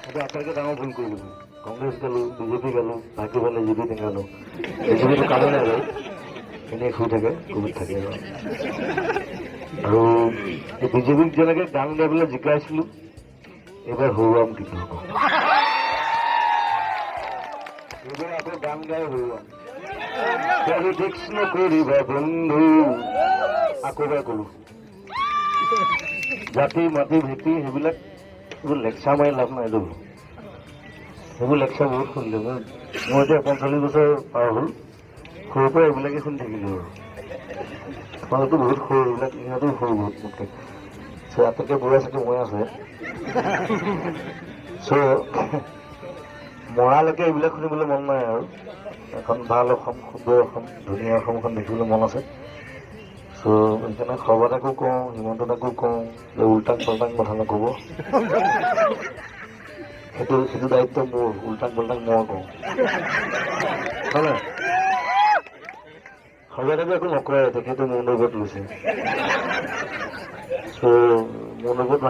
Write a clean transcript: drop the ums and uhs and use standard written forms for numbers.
এটা আটাইতকৈ ডাঙৰ ভুল কৰি দিলোঁ। কংগ্ৰেছ গালোঁ, বিজেপি গালোঁ, ভাইটি গালে জিবি গালোঁ। বিজেপিটো কামেই নাই বাৰু, এনেই শুই থাকে, কোভিড থাকে আৰু এই বিজেপিক যেনেকৈ গান গাই পেলাই জিকাইছিলোঁ, এইবাৰ হৰুৱাম কিন্তু হ'ব। এইবাৰ আকৌ গান গাই হৰুৱাম। পলিটিক্স নকৰিবা বন্ধু, আকৌ এবাৰ কৰোঁ। জাতি মাটি ভেটি সেইবিলাক এইবোৰ লেকচাৰ মাৰি লাভ নাই দেই। সেইবোৰ লেকচাৰ বহুত শুনিলোঁ। মই এতিয়া 45 বছৰ পাৰ হ'ল, সৰুৰ পৰা এইবিলাকে শুনি থাকিলোঁ আৰু। তোমালোকতো বহুত সৰু, এইবিলাক ইহঁতো সৰু বহুত মোতকৈ। চ' আটাইতকৈ বুঢ়া চাগে মই আছে। চ' মৰালৈকে এইবিলাক শুনিবলৈ মন নাই আৰু। এখন ভাল অসম, সুন্দৰ অসম, ধুনীয়া অসমখন দেখিবলৈ মন আছে। চ' সেইকাৰণে সৰ্বদাকো কওঁ, হিমন্ত দাকো কওঁ যে উল্টাং পাল্টাং কথা নক'ব। সেইটো দায়িত্ব মোৰ, উল্টাং পাল্টাং মই কওঁ। হয় নাই? সৰ্বদাকো একো নকৰে, তেখেতে মোৰ লগত লৈছে। চ' মোৰ লগত